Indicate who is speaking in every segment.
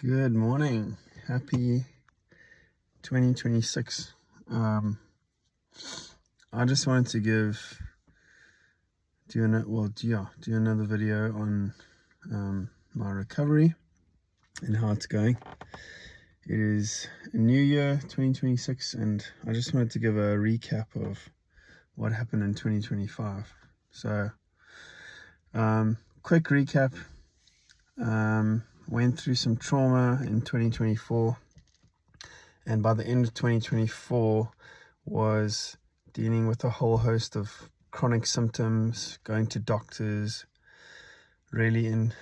Speaker 1: Good morning. Happy 2026. I just wanted to do another video on my recovery and how it's going. It is a new year, 2026, and I just wanted to give a recap of what happened in 2025. So, quick recap. Went through some trauma in 2024, and by the end of 2024 was dealing with a whole host of chronic symptoms, going to doctors, really in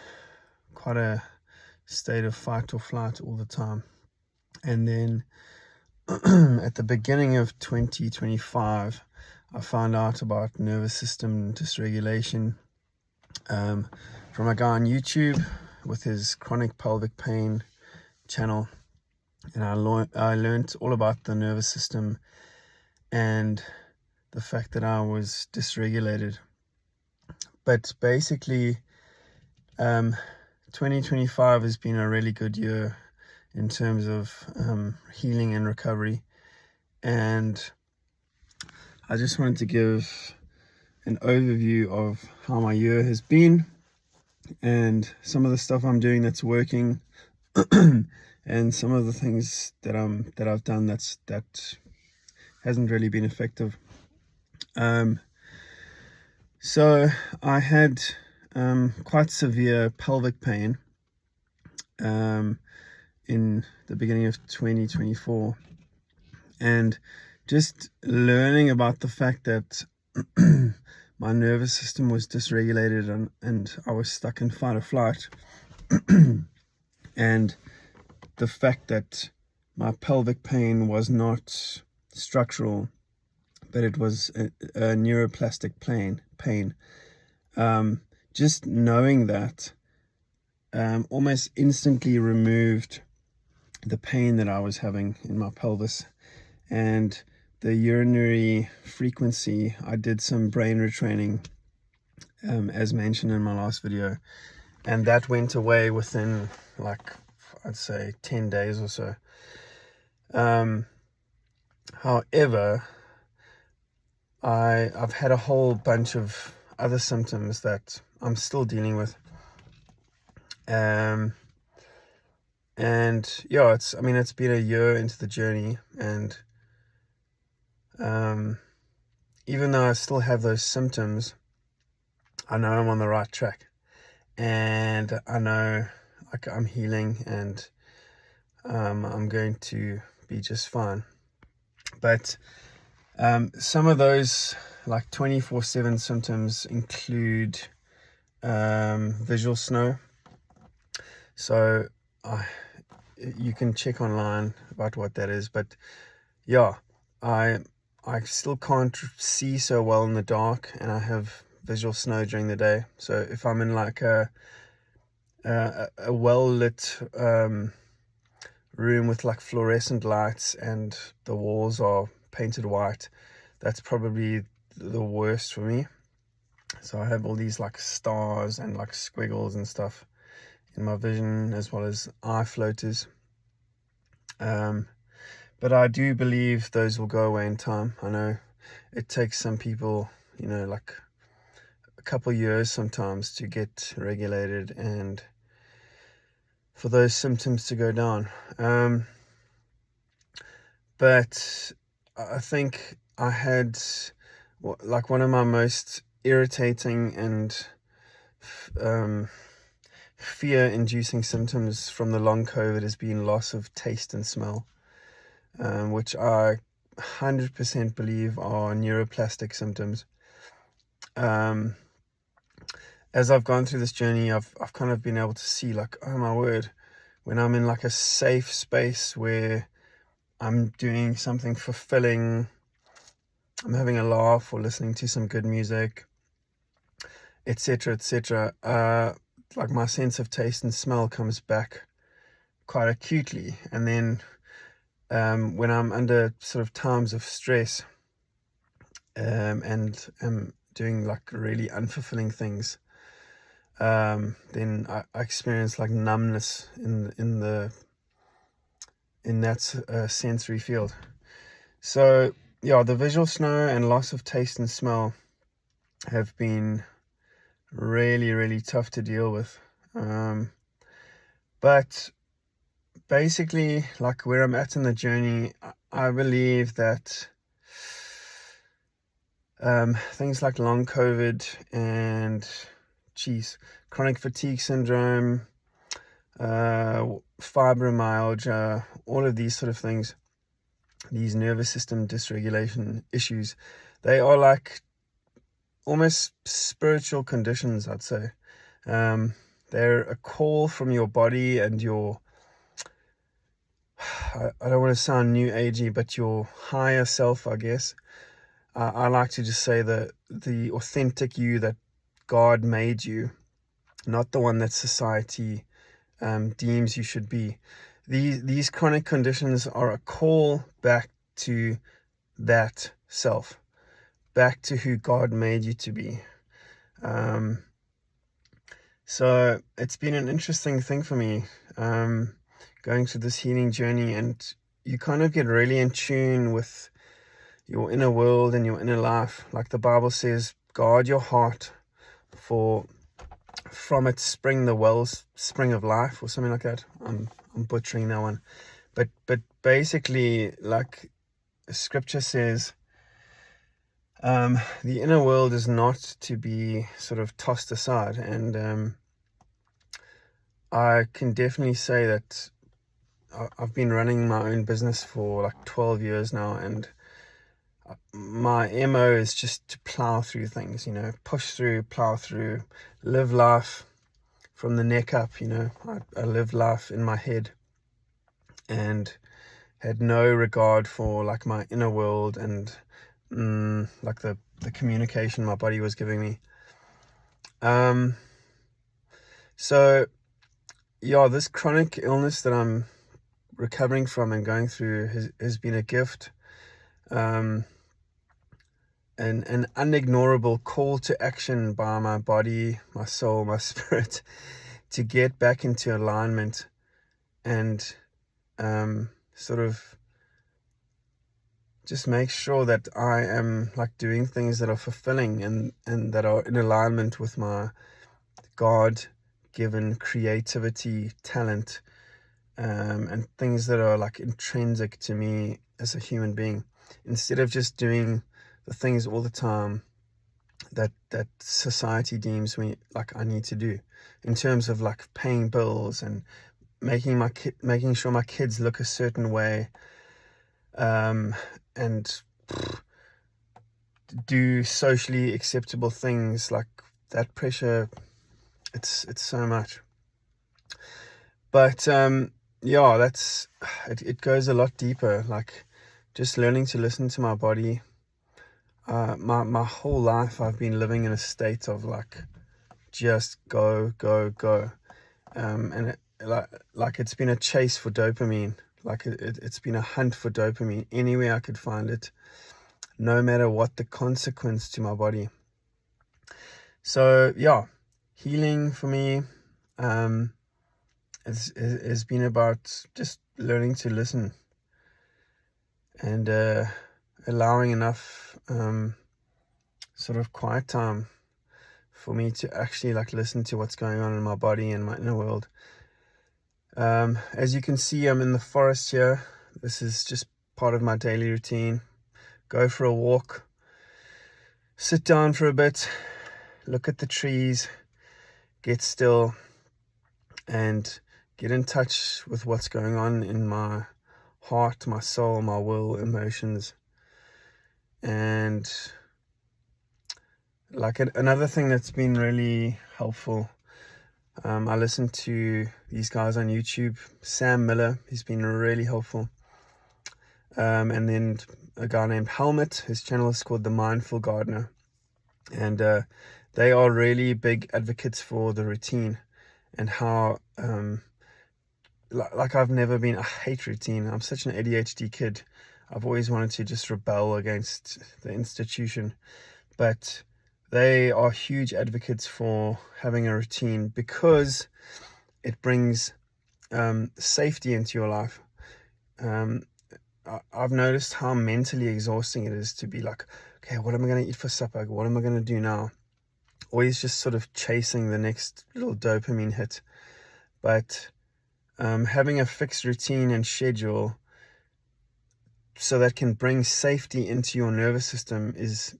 Speaker 1: quite a state of fight or flight all the time. And then at the beginning of 2025, I found out about nervous system dysregulation from a guy on YouTube with his chronic pelvic pain channel. And I learned all about the nervous system and the fact that I was dysregulated. But basically, 2025 has been a really good year in terms of healing and recovery. And I just wanted to give an overview of how my year has been and some of the stuff I'm doing that's working and some of the things that I've done that hasn't really been effective. So I had quite severe pelvic pain in the beginning of 2024, and just learning about the fact that my nervous system was dysregulated and I was stuck in fight or flight, and the fact that my pelvic pain was not structural, but it was a neuroplastic pain. Just knowing that almost instantly removed the pain that I was having in my pelvis. And the urinary frequency, I did some brain retraining, as mentioned in my last video, and that went away within, like, I'd say 10 days or so. However, I've had a whole bunch of other symptoms that I'm still dealing with. And yeah, it's been a year into the journey, and even though I still have those symptoms, I know I'm on the right track, and I know I'm healing, and I'm going to be just fine. But some of those, like 24/7 symptoms, include visual snow. So you can check online about what that is, but yeah, I still can't see so well in the dark, and I have visual snow during the day. So if I'm in like a well lit room with like fluorescent lights and the walls are painted white, that's probably the worst for me. So I have all these like stars and like squiggles and stuff in my vision, as well as eye floaters. But I do believe those will go away in time. I know it takes some people, like a couple years sometimes to get regulated and for those symptoms to go down. But I think I had like one of my most irritating and fear-inducing symptoms from the long COVID has been loss of taste and smell, which I 100% believe are neuroplastic symptoms. As I've gone through this journey, I've kind of been able to see, like, oh my word, when I'm in like a safe space where I'm doing something fulfilling, I'm having a laugh or listening to some good music, etc., like my sense of taste and smell comes back quite acutely. And then when I'm under sort of times of stress and am doing like really unfulfilling things, then I experience like numbness in that sensory field. So yeah, the visual snow and loss of taste and smell have been really, really tough to deal with. But basically, like where I'm at in the journey, I believe that things like long COVID and chronic fatigue syndrome, fibromyalgia, all of these sort of things, these nervous system dysregulation issues, they are like almost spiritual conditions, I'd say. They're a call from your body and your, I don't want to sound new agey, but your higher self, I guess. I like to just say that the authentic you that God made you, not the one that society deems you should be. These chronic conditions are a call back to that self, back to who God made you to be. So it's been an interesting thing for me, going through this healing journey, and you kind of get really in tune with your inner world and your inner life. Like the Bible says, guard your heart, for from it spring the wellspring of life, or something like that. I'm butchering that one, but basically, like scripture says, the inner world is not to be sort of tossed aside. And I can definitely say that I've been running my own business for like 12 years now, and my MO is just to plow through things, push through, plow through, live life from the neck up. I lived life in my head and had no regard for like my inner world and like the communication my body was giving me. So yeah, this chronic illness that I'm recovering from and going through has been a gift, an unignorable call to action by my body, my soul, my spirit, to get back into alignment and sort of just make sure that I am like doing things that are fulfilling and that are in alignment with my God-given creativity, talent, and things that are like intrinsic to me as a human being, instead of just doing the things all the time that society deems me like I need to do, in terms of like paying bills and making sure my kids look a certain way, and do socially acceptable things. Like that pressure, it's so much. But yeah, that's it goes a lot deeper, like just learning to listen to my body. My whole life I've been living in a state of like just go, and like it's been a chase for dopamine. Like it's been a hunt for dopamine anywhere I could find it, no matter what the consequence to my body. So yeah, healing for me has been about just learning to listen and allowing enough sort of quiet time for me to actually like listen to what's going on in my body and my inner world. As you can see, I'm in the forest here. This is just part of my daily routine. Go for a walk, sit down for a bit, look at the trees, get still, and get in touch with what's going on in my heart, my soul, my will, emotions. And like another thing that's been really helpful, I listen to these guys on YouTube. Sam Miller, he's been really helpful. And then a guy named Helmut, his channel is called The Mindful Gardener. And they are really big advocates for the routine and how, like I've never been, I hate routine. I'm such an ADHD kid. I've always wanted to just rebel against the institution. But they are huge advocates for having a routine because it brings safety into your life. I've noticed how mentally exhausting it is to be like, okay, what am I going to eat for supper? What am I going to do now? Always just sort of chasing the next little dopamine hit. But having a fixed routine and schedule so that can bring safety into your nervous system is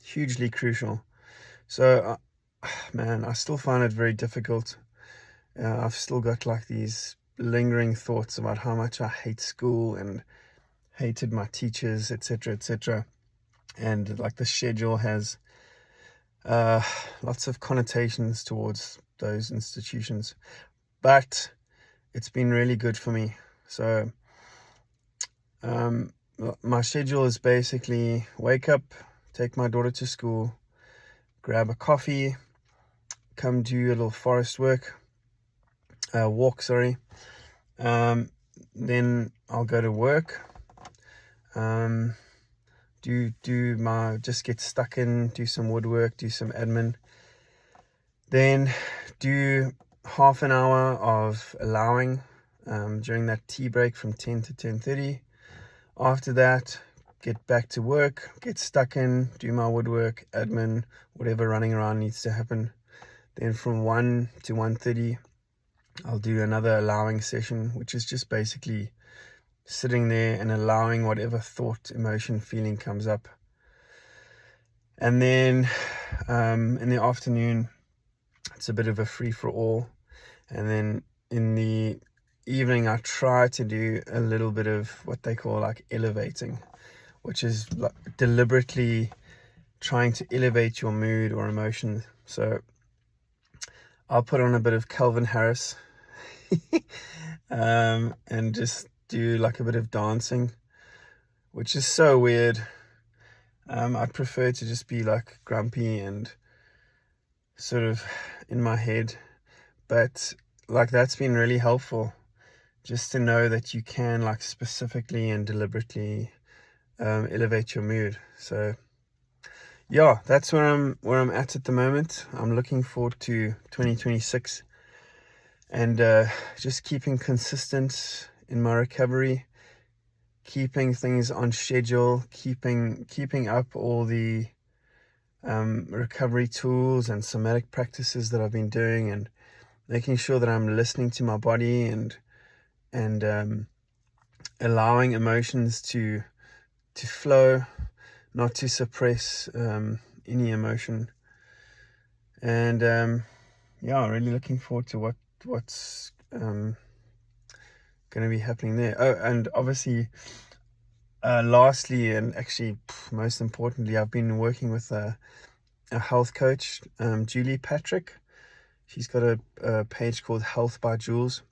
Speaker 1: hugely crucial. So, man, I still find it very difficult. I've still got like these lingering thoughts about how much I hate school and hated my teachers, etc., etc. And like the schedule has lots of connotations towards those institutions, but it's been really good for me. So my schedule is basically wake up, take my daughter to school, grab a coffee, come do a little forest walk, then I'll go to work, just get stuck in, do some woodwork, do some admin, then do half an hour of allowing during that tea break from 10 to 10:30. After that, get back to work, get stuck in, do my woodwork, admin, whatever running around needs to happen. Then from 1 to 1:30, I'll do another allowing session, which is just basically sitting there and allowing whatever thought, emotion, feeling comes up. And then in the afternoon, it's a bit of a free-for-all. And then in the evening, I try to do a little bit of what they call like elevating, which is like deliberately trying to elevate your mood or emotion. So I'll put on a bit of Calvin Harris and just do like a bit of dancing, which is so weird. I'd prefer to just be like grumpy and sort of in my head, but like that's been really helpful, just to know that you can like specifically and deliberately elevate your mood. So yeah, that's where I'm at the moment. I'm looking forward to 2026 and just keeping consistent in my recovery, keeping things on schedule, keeping up all the recovery tools and somatic practices that I've been doing, and making sure that I'm listening to my body and allowing emotions to flow, not to suppress any emotion. And really looking forward to what's going to be happening there. Oh, and obviously lastly, and actually most importantly, I've been working with a health coach, Julie Patrick. She's got a page called Health by Jules.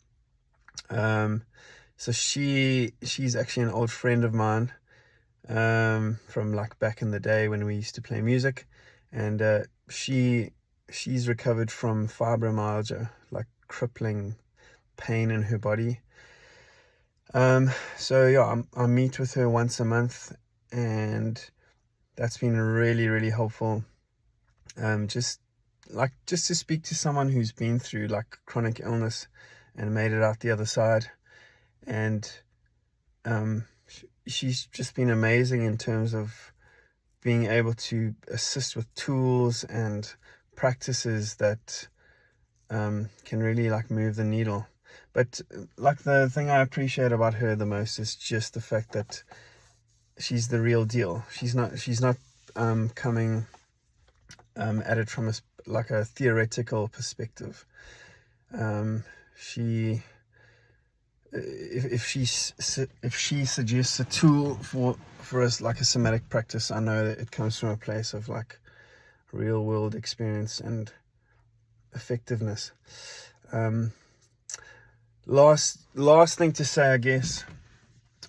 Speaker 1: So she's actually an old friend of mine from like back in the day when we used to play music, and she's recovered from fibromyalgia, like crippling pain in her body. So yeah, I meet with her once a month, and that's been really, really helpful. Just to speak to someone who's been through like chronic illness and made it out the other side. And she's just been amazing in terms of being able to assist with tools and practices that can really like move the needle. But like the thing I appreciate about her the most is just the fact that she's the real deal. She's not coming at it from a theoretical perspective. If she suggests a tool for us, like a somatic practice, I know that it comes from a place of like real world experience and effectiveness. Last thing to say, I guess,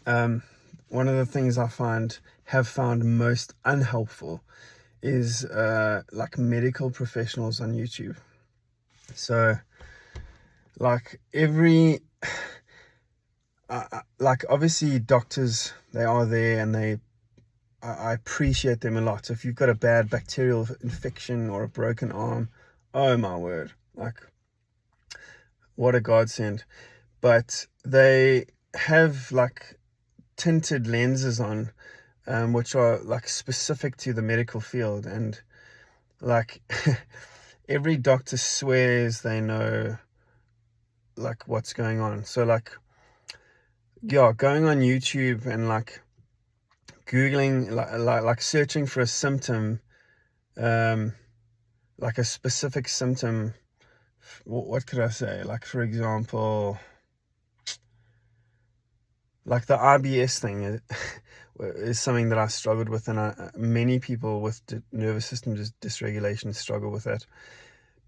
Speaker 1: one of the things I have found most unhelpful is like medical professionals on YouTube. So like like obviously doctors, they are there and they I appreciate them a lot. So if you've got a bad bacterial infection or a broken arm, oh my word, like what a godsend. But they have like tinted lenses on, which are like specific to the medical field, and like every doctor swears they know like what's going on. So like, yeah, going on YouTube and like Googling, like searching for a symptom, like a specific symptom. What could I say? Like, for example, like the IBS thing is something that I struggled with, and many people with nervous system dysregulation struggle with that.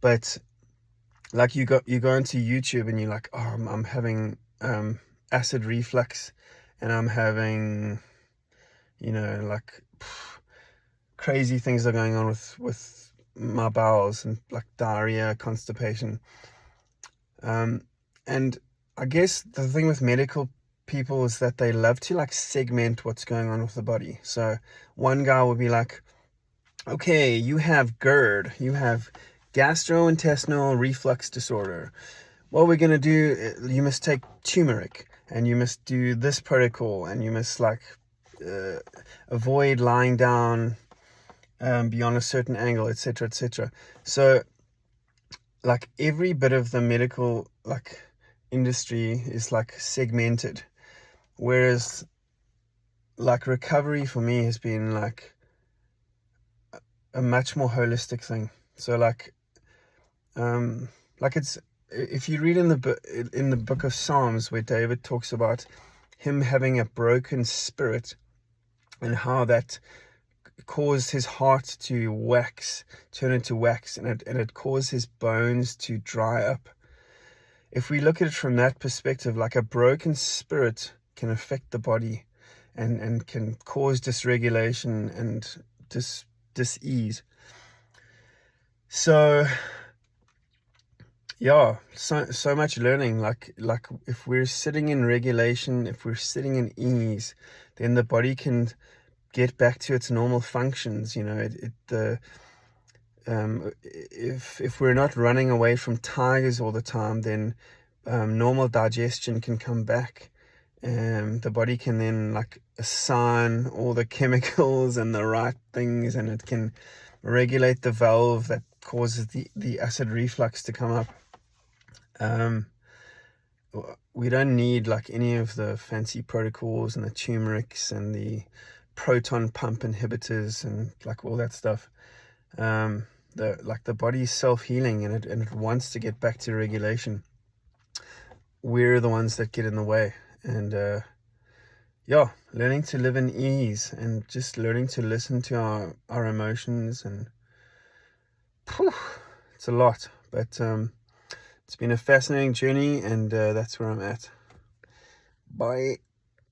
Speaker 1: But like you go into YouTube and you're like, oh, I'm having acid reflux, and I'm having, like crazy things are going on with my bowels, and like diarrhea, constipation. And I guess the thing with medical people is that they love to like segment what's going on with the body. So one guy will be like, okay, you have GERD, you have gastrointestinal reflux disorder. What we're going to do, you must take turmeric, and you must do this protocol, and you must like avoid lying down beyond a certain angle, etc., etc. So like every bit of the medical like industry is like segmented, whereas like recovery for me has been like a much more holistic thing. So like it's, if you read in the book of Psalms, where David talks about him having a broken spirit and how that caused his heart to turn into wax, and it caused his bones to dry up. If we look at it from that perspective, like a broken spirit can affect the body and can cause dysregulation and dis-ease. So yeah, so much learning. Like if we're sitting in regulation, if we're sitting in ease, then the body can get back to its normal functions. If we're not running away from tigers all the time, then normal digestion can come back, and the body can then like assign all the chemicals and the right things, and it can regulate the valve that causes the acid reflux to come up. We don't need like any of the fancy protocols and the turmerics and the proton pump inhibitors and like all that stuff. The body is self-healing, and it wants to get back to regulation. We're the ones that get in the way. And learning to live in ease, and just learning to listen to our emotions, and it's a lot, but it's been a fascinating journey, and that's where I'm at. Bye.